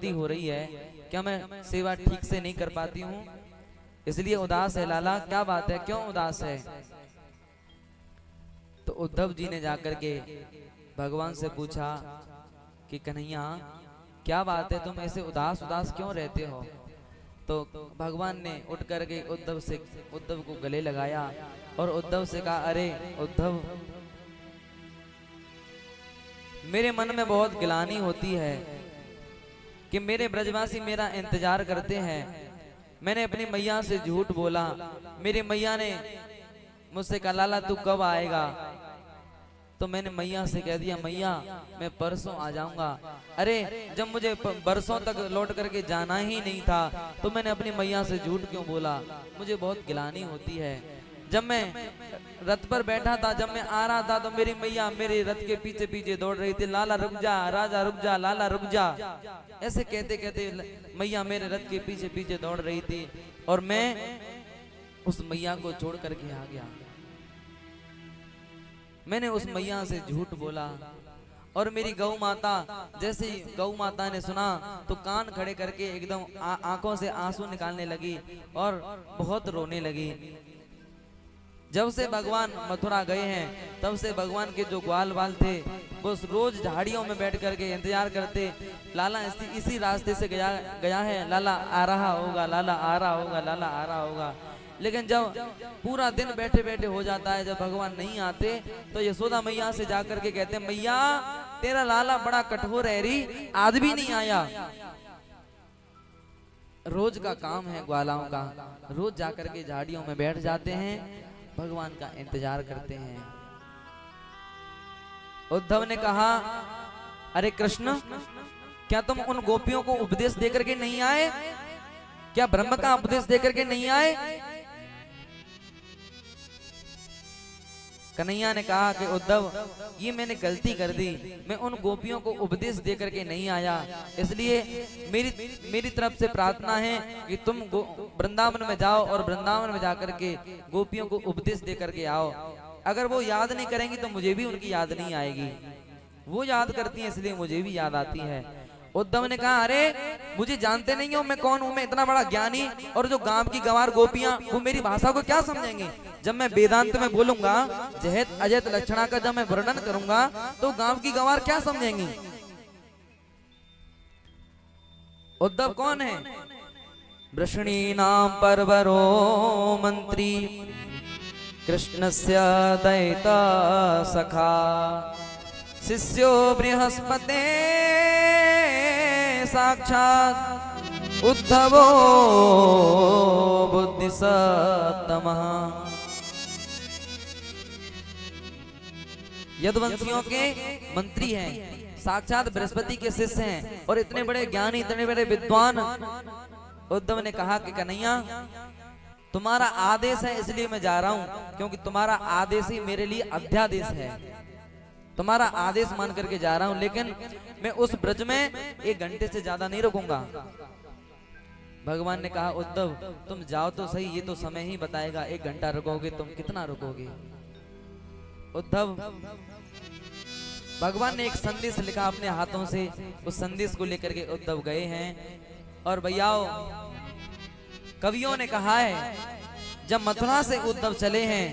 गलती हो रही है, क्या मैं सेवा ठीक से नहीं कर पाती हूँ, इसलिए उदास है लाला, क्या बात है, क्यों उदास है? तो उद्धव जी ने जाकर के भगवान से पूछा कि कन्हैया क्या बात है, तुम ऐसे उदास उदास क्यों रहते हो? तो भगवान ने उठ करके उद्धव को गले लगाया और उद्धव से कहा, अरे उद्धव, मेरे मन में बहुत ग्लानि होती है कि मेरे ब्रजवासी मेरा इंतजार करते हैं। मैंने अपनी मैया से झूठ बोला, मेरी मैया ने मुझसे कहा लाला तू कब आएगा? तो मैंने मैया से कह दिया मैया मैं परसों आ जाऊंगा। अरे जब मुझे बरसों तक लौट करके जाना ही नहीं था तो मैंने अपनी मैया से झूठ क्यों बोला? मुझे बहुत गिलानी होती है। जब मैं रथ पर बैठा था, जब मैं आ रहा था तो मेरी मैया मेरे रथ के पीछे पीछे दौड़ रही थी, लाला रुक जा, राजा रुक जा, लाला रुक जा, ऐसे कहते कहते मैया मेरे रथ के पीछे पीछे दौड़ रही थी और मैं उस मैया को छोड़ करके आ गया। मैंने उस मैया से झूठ बोला और मेरी गौ माता, जैसे ही गौ माता ने सुना तो कान खड़े करके एकदम आंखों से आंसू निकालने लगी और बहुत रोने लगी। जब से भगवान मथुरा गए हैं तब से भगवान के जो ग्वाल बाल थे वो रोज झाड़ियों में बैठ करके इंतजार करते, लाला इसी रास्ते से गया है, लाला आ रहा होगा, लाला आ रहा होगा, लाला आ रहा होगा। लेकिन जब पूरा दिन बैठे बैठे हो जाता है, जब भगवान नहीं आते तो यशोदा मैया से जाकर के कहते हैं मैया तेरा लाला बड़ा कठोर है री, आज भी नहीं आया। रोज का काम है ग्वालाओं का, रोज जाकर के झाड़ियों में बैठ जाते हैं, भगवान का इंतजार करते हैं। उद्धव ने कहा अरे कृष्ण, क्या तुम उन गोपियों को उपदेश देकर के नहीं आए? क्या ब्रह्म का उपदेश देकर के नहीं आए? कन्हैया ने कहा कि उद्धव ये मैंने गलती कर दी, मैं उन गोपियों को उपदेश देकर के नहीं आया, इसलिए मेरी तरफ से प्रार्थना है कि तुम वृंदावन में जाओ और वृंदावन में जाकर के गोपियों को उपदेश देकर के आओ। अगर वो याद नहीं करेंगी तो मुझे भी उनकी याद नहीं आएगी, वो याद करती हैं इसलिए मुझे भी याद आती है। उद्धव ने कहा अरे मुझे जानते नहीं हो मैं कौन हूं, मैं इतना बड़ा ज्ञानी, और जो गांव की गंवार गोपियां वो मेरी भाषा को क्या समझेंगे? जब मैं वेदांत में बोलूंगा, जहत अजत लक्षणा का जब मैं वर्णन करूंगा तो गांव की गंवार क्या समझेंगी? उद्धव कौन है? वृषणीनां परवरो मंत्री कृष्णस्य दैता सखा शिष्यो बृहस्पते साक्षात् उद्धवो बुद्धिसत्तमः। यदुवंशियों के मंत्री हैं, साक्षात बृहस्पति के शिष्य हैं और इतने बड़े ज्ञानी, इतने बड़े विद्वान। उद्धव ने कहा कि कन्हैया तुम्हारा आदेश है इसलिए मैं जा रहा हूं, क्योंकि तुम्हारा आदेश ही मेरे लिए अध्यादेश है, तुम्हारा आदेश मान करके जा रहा हूं, लेकिन मैं उस ब्रज में 1 घंटे से ज्यादा नहीं रुकूंगा। भगवान ने कहा उद्धव तुम जाओ तो सही, ये तो समय ही बताएगा, 1 घंटा रुकोगे तुम कितना रुकोगे? उद्धव, भगवान ने एक संदेश लिखा अपने हाथों से, उस संदेश को लेकर के उद्धव गए हैं। और भैयाओ कवियों ने कहा है जब मथुरा से उद्धव चले हैं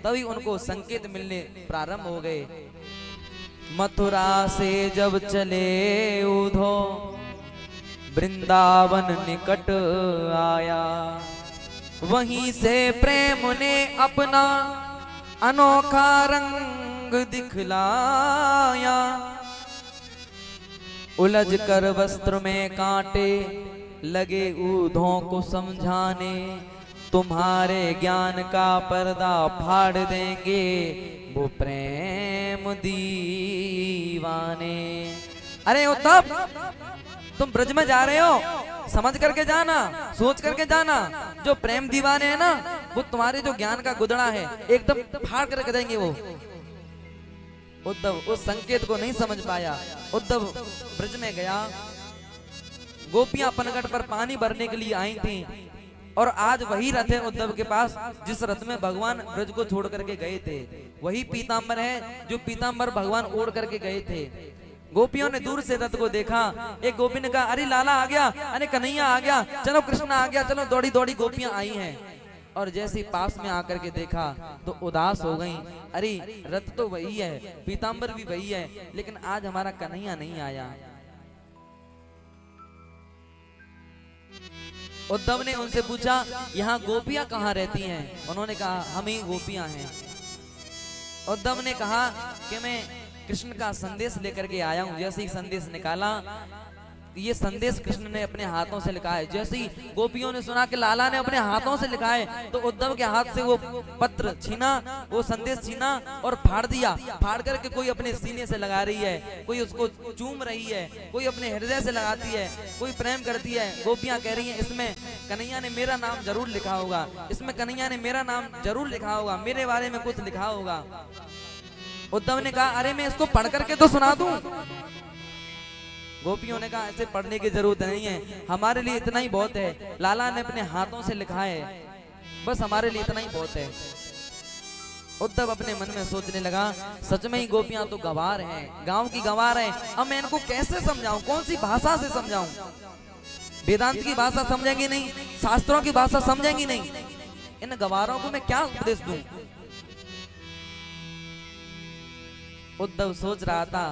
तभी उनको संकेत मिलने प्रारंभ हो गए। मथुरा से जब चले उद्धव वृंदावन निकट आया, वहीं से प्रेम ने अपना अनोखा रंग दिखलाया। उलझ कर वस्त्र में कांटे लगे उद्धव को समझाने, तुम्हारे ज्ञान का पर्दा फाड़ देंगे वो प्रेम दीवाने। अरे उद्धव तुम ब्रज में जा रहे हो, समझ करके जाना, सोच करके जाना, जो प्रेम दीवाने हैं ना वो तुम्हारे जो ज्ञान का गुदड़ा है एकदम फाड़ कर रख देंगे वो। उद्धव उस संकेत को नहीं समझ पाया। उद्धव ब्रज में गया, गोपियां पनघट पर पानी भरने के लिए आई थी और आज वही रथ है उद्धव के पास जिस रथ में भगवान ब्रज को छोड़ करके गए थे। वही पीतांबर है जो पीतांबर भगवान ओढ़ करके गए थे। गोपियों ने दूर से रथ को देखा। एक गोपी ने कहा अरे लाला आ गया, अरे कन्हैया आ गया, चलो कृष्ण आ गया, चलो। दौड़ी दौड़ी गोपियां आई हैं और जैसे पास में आकर के देखा तो उदास हो गईं। अरे रथ तो वही है, पीतांबर भी वही है, लेकिन आज हमारा कन्हैया नहीं आया। उद्धव ने उनसे पूछा यहाँ गोपियां कहाँ रहती हैं? उन्होंने कहा हम ही गोपियां हैं। उद्धव ने कहा कि मैं कृष्ण का संदेश लेकर के आया हूं। जैसे ही संदेश निकाला, ये संदेश कृष्ण ने अपने हाथों से लिखा है। जैसे ही गोपियों ने सुना कि लाला ने अपने हाथों से लिखा है, तो उद्धव के हाथ से वो पत्र छीना, वो संदेश छीना और फाड़ दिया। फाड़ करके कोई अपने सीने से लगा रही है, कोई उसको चूम रही है, कोई अपने हृदय से लगाती है, कोई प्रेम करती है। गोपियां कह रही हैं इसमें कन्हैया ने मेरा नाम जरूर लिखा होगा, इसमें कन्हैया ने मेरा नाम जरूर लिखा होगा, मेरे बारे में कुछ लिखा होगा। उद्धव ने कहा अरे मैं इसको पढ़ करके तो सुना दूं। गोपियों ने कहा ऐसे पढ़ने की जरूरत नहीं है, हमारे लिए इतना ही बहुत है। लाला ने अपने हाथों से लिखा है, बस हमारे लिए इतना ही बहुत है। उद्धव अपने मन में सोचने लगा सच में ही गोपियां तो गंवार हैं, गांव की गंवार हैं। अब मैं इनको कैसे समझाऊं, कौन सी भाषा से समझाऊं? वेदांत की भाषा समझेंगी नहीं, शास्त्रों की भाषा समझेंगी नहीं, इन गंवारों को मैं क्या उपदेश दूं? उद्धव सोच रहा था,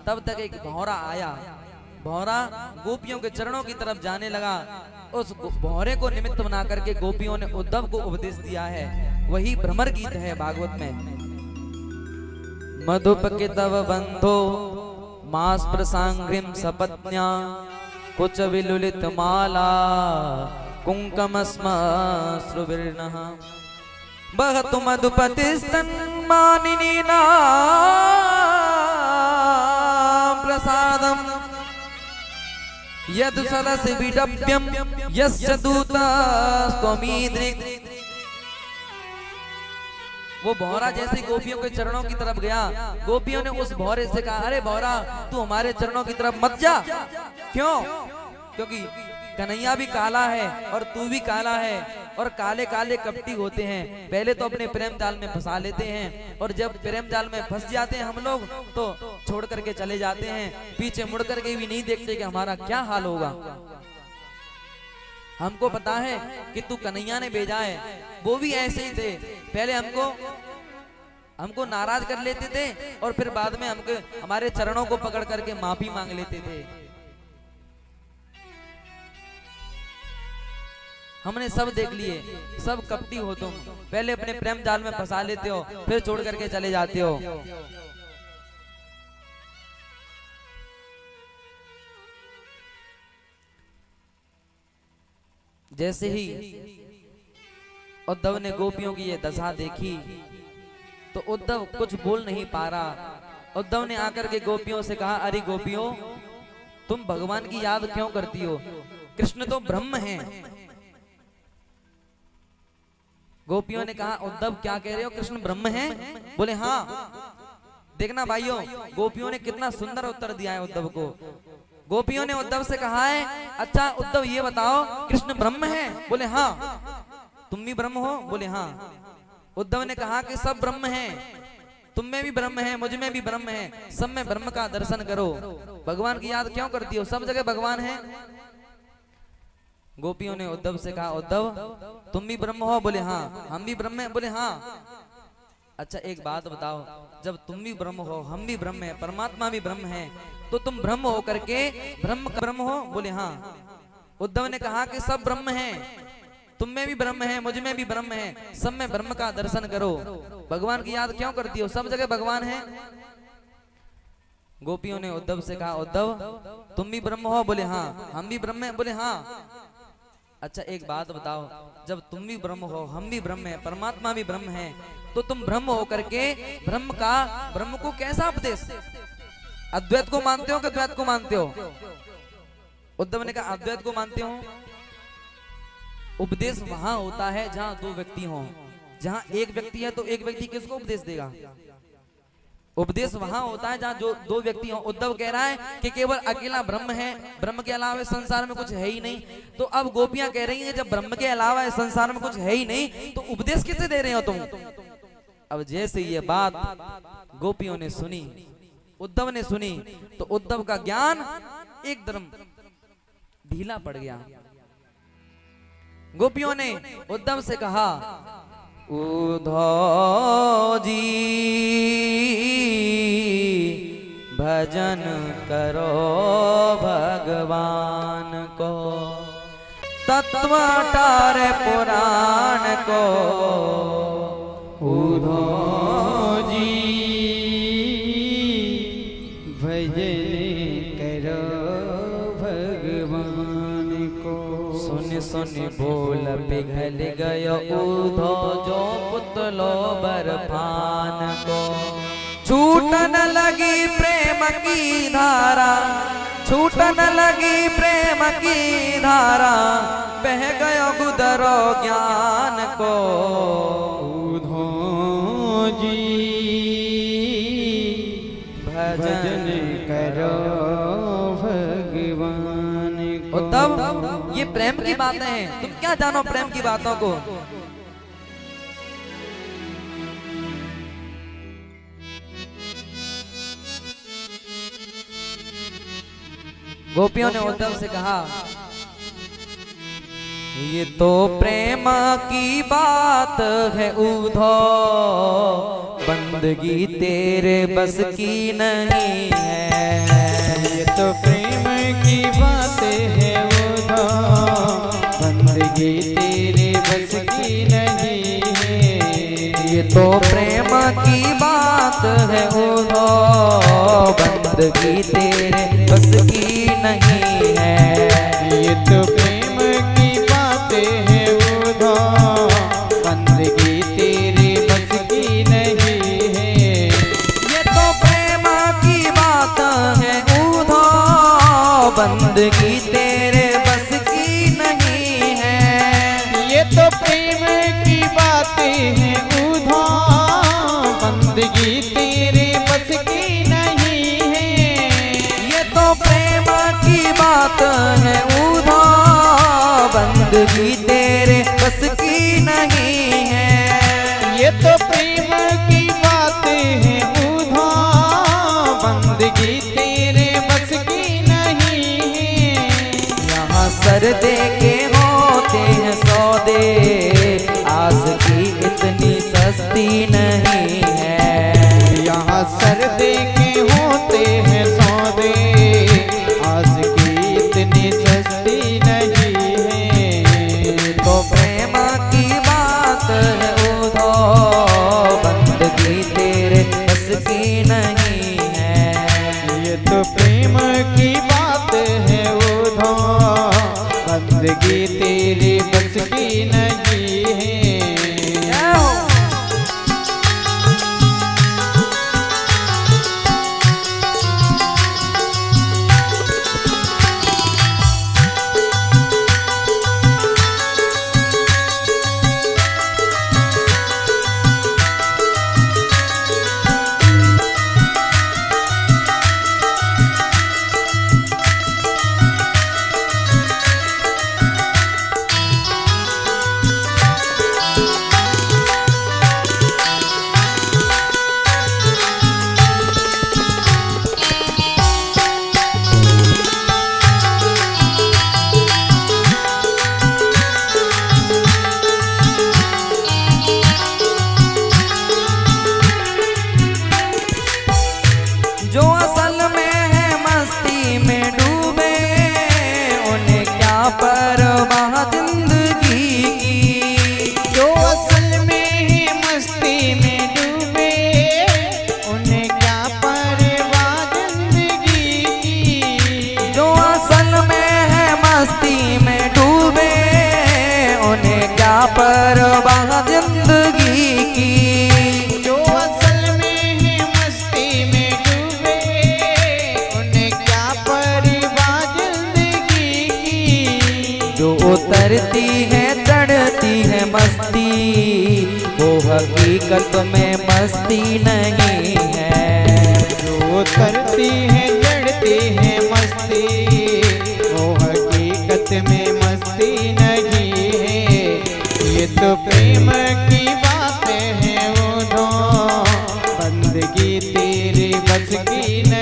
तब तक एक भौरा आया। भौरा गोपियों के चरणों की तरफ जाने लगा। उस भौरे को निमित्त बना करके गोपियों ने उद्धव को उपदेश दिया है। वही भ्रमर गीत है भागवत में। मधुप के तव बंधो मास प्रसांग्रिम सपत्न्या कुछ विलुलित माला कुंकमस्म श्रुविर्णः बहतु मधुपतिस्तन मानिनी प्रसादम यद सरस विडभ्यम यस्य दूतस्त्वमीदृक्। वो भौरा जैसे गोपियों के चरणों की तरफ गया, गोपियों ने उस भौरे से कहा अरे भौरा तू हमारे चरणों की तरफ मत जा। क्यों? क्योंकि कन्हैया भी काला है और तू भी काला है, और काले काले कपटी होते हैं। पहले तो अपने प्रेम जाल में फंसा लेते हैं, और जब प्रेम जाल में फंस जाते हैं हम लोग तो छोड़ करके चले जाते हैं, पीछे मुड़ करके भी नहीं देखते कि हमारा क्या हाल होगा। हमको पता है कि तू कन्हैया ने भेजा है। वो भी ऐसे ही थे, पहले हमको नाराज कर लेते थे और फिर बाद में हमारे चरणों को पकड़ करके माफी मांग लेते थे। हमने सब देख लिए, सब कपटी हो तुम। पहले अपने प्रेम जाल में फंसा लेते हो, फिर छोड़ करके चले जाते हो। जैसे ही उद्धव ने गोपियों की ये दशा देखी तो उद्धव कुछ बोल नहीं पा रहा। उद्धव ने आकर के गोपियों से कहा अरे गोपियों तुम भगवान की याद क्यों करती हो? कृष्ण तो ब्रह्म हैं। गोपियों ने कहा उद्धव क्या कह रहे हो, कृष्ण ब्रह्म हैं? बोले हाँ। देखना भाइयों, गोपियों ने कितना सुंदर उत्तर दिया है उद्धव को। गोपियों ने उद्धव से कहा है अच्छा उद्धव ये बताओ कृष्ण ब्रह्म है? बोले हाँ। तुम भी ब्रह्म हो? बोले हाँ। उद्धव ने कहा कि सब ब्रह्म हैं, तुम में भी ब्रह्म है, मुझ में भी ब्रह्म है, सब में ब्रह्म का दर्शन करो। भगवान की याद क्यों करती हो? सब जगह भगवान है। गोपियों ने उद्धव से कहा उद्धव तुम भी ब्रह्म हो? बोले हाँ। हम भी ब्रह्म हैं? बोले हाँ। अच्छा एक बात बताओ, जब तुम भी ब्रह्म हो, हम भी ब्रह्म है, परमात्मा भी ब्रह्म है, तो तुम ब्रह्म हो करके ब्रह्म हो? बोले हाँ। उद्धव ने कहा कि सब ब्रह्म हैं, तुम में भी ब्रह्म है, मुझ में भी ब्रह्म है, सब में ब्रह्म का दर्शन करो। भगवान की याद क्यों करती हो? सब जगह भगवान है। गोपियों ने उद्धव से कहा उद्धव तुम भी ब्रह्म हो? बोले हाँ। हम भी ब्रह्म है? बोले हाँ। अच्छा एक बात बताओ, जब तुम भी ब्रह्म हो, हम भी ब्रह्म है, परमात्मा भी ब्रह्म है, तो तुम ब्रह्म हो करके ब्रह्म को कैसा उपदेश? अद्वैत को मानते हो कि द्वैत को मानते हो? उद्धव ने कहा अद्वैत को मानते हो। उपदेश वहां होता है जहां दो व्यक्ति हों। जहां एक व्यक्ति है तो एक व्यक्ति किसको उपदेश देगा? उपदेश वहां होता है जहां जो दो व्यक्ति हों। उद्धव कह रहा है कि केवल अकेला ब्रह्म है, ब्रह्म के अलावा संसार में कुछ है ही नहीं। तो अब गोपियां कह रही हैं जब ब्रह्म के अलावा संसार में कुछ है ही नहीं तो उपदेश किसे दे रहे हो तुम? अब जैसे ये बात गोपियों ने सुनी उद्धव ने सुनी तो उद्धव का ज्ञान एकदम ढीला पड़ गया। गोपियों ने उद्धव से कहा, उद्धव जी भजन करो भगवान को, तत्व टारे पुराण को। उद्धव जी भजन करो भगवान को। सुन सुन बोल पिघल गयो उद्धव जो पुतलो बर्फान को। छूटन लगी प्रेम की धारा, छूटन लगी प्रेम की धारा, बह गयो गुदरो ज्ञान को। उद्धव जी भजन करो भगवान को। उद्धव ये प्रेम की बातें हैं, तुम क्या जानो प्रेम की बातों को। गोपियों ने उद्धव से कहा, ये तो प्रेम की बात है उद्धव, बंदगी तेरे बस की नहीं है। ये तो प्रेम की बात है उद्धव, बंदगी तेरे बस की नहीं है। ये तो प्रेम की बात है उद्धव, बंदगी तेरे बस की नहीं है। ये तो प्रेम की बात है उद्धव, बंदगी तेरे बस की नहीं है। ये तो प्रेम की बात है उद्धव, बंदगी तेरे बस की नहीं है। ये तो प्रेम की बात है उद्धव, बंदगी तेरे बस की नहीं है। ये तो प्रेम की बात है उद्धव, बंदगी तेरे बस की नहीं है। ये तो प्रेम की बात है उद्धव, बंदगी तेरे बस की नहीं है। यहाँ सर दे के होते हैं सौदे, आस की इतनी सस्ती नहीं है। यहाँ सर दे के होते हैं सौदे, आस की इतनी सस्ती नहीं है। तो प्रेम की बात है उद्धव, बंदगी तेरे बस की नहीं है। ये तो प्रेम की बात है उद्धव, बंदगी तेरी बस की नहीं है। जो असल में है मस्ती में डूबे, उन्हें क्या परवाह जिंदगी की। जो असल में है मस्ती में डूबे, उन्हें क्या परवाह जिंदगी की। जो असल में है मस्ती में डूबे, उन्हें क्या परवाह जिंदगी की। जो असल में है मस्ती में डूबे, उन्हें क्या परवाह जिंदगी की। जो उतरती है चढ़ती है मस्ती, वो हकीकत में मस्ती नहीं है। जो उतरती है चढ़ती है मस्ती, वो हकीकत में मस्ती नहीं है। ये तो प्रेम की बातें हैं उद्धव, बंदगी तेरी बस की नहीं।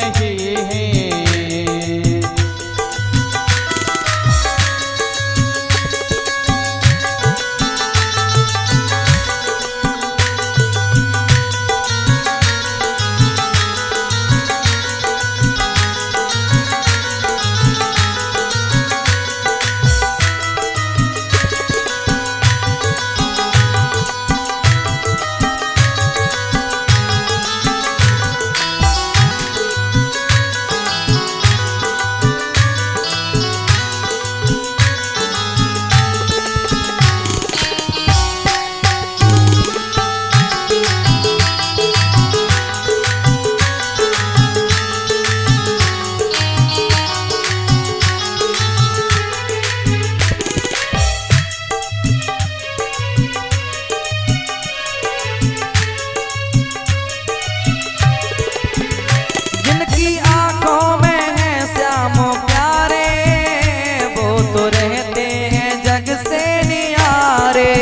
तो रहते हैं जग से नियारे।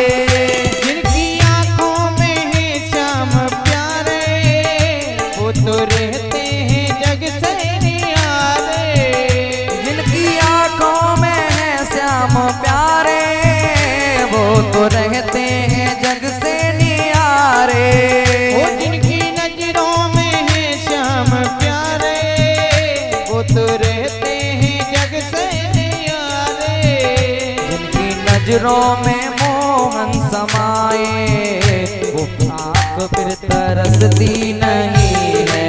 जिनकी आंखों में है श्याम प्यारे, वो तो रहते हैं जग से नियारे। जिनकी आंखों में है श्याम प्यारे, वो तो रहते हैं जग से नियारे। वो जिनकी नजरों में है श्याम प्यारे, वो तो रहते हैं जग से नियारे। जिनकी नजरों में मोहन समाए, वो आँख फिर तरसती नहीं है।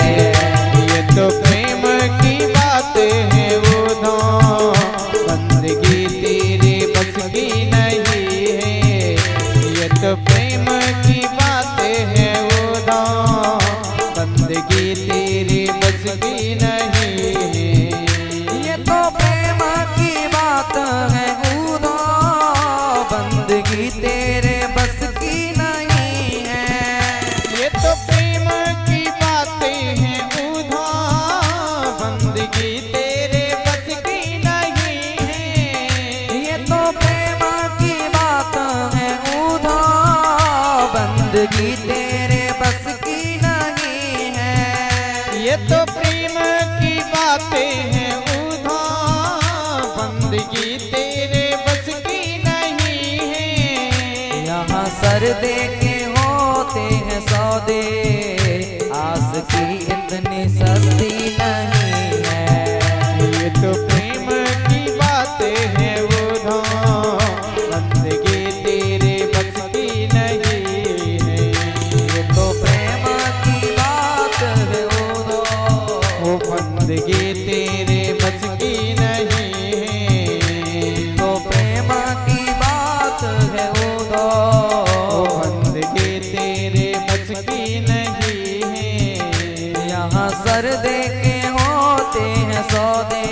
ये तो प्रेम की बात है उधो, बंदगी तेरे बस की नहीं है। ये तो प्रेम की बात है उधो, बंदगी तेरे बस की नहीं है। ये तो प्रेम की बात है उधो, बंदगी तेरे बस की नहीं है। ये तो प्रेम की बातें हैं उधो, बंदगी तेरे बस की नहीं है। ये तो प्रेम की बात है उधो, बंदगी तेरे बस की नहीं है। ये तो प्रेम की बातें हैं उधो, बंदगी तेरे बस की नहीं है। यहाँ सर दे के होते हैं सौदे, आस की इतनी सस्ती नहीं है। ये तो प्रेम की बातें हैं उधो, बंदगी तेरे बस की नहीं है। ये तो प्रेम की बात है उधो, वो बंदगी तेरे बस की नहीं है। तो प्रेम की बात है उधो, वो बंदगी तेरे बस की नहीं है। यहाँ सर दे के होते हैं सौदे,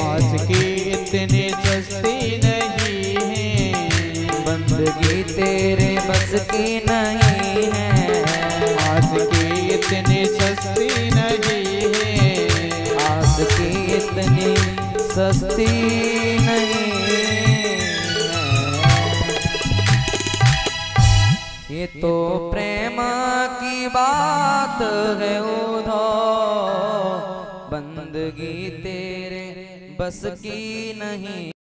आज की इतनी सस्ती नहीं है। बंदगी तेरे बस की नहीं है। आज की इतनी सस्ती नहीं है। आस की इतनी सस्ती नहीं है। ये तो प्रेम की बात है उधो, बंदगी तेरे बस की नहीं।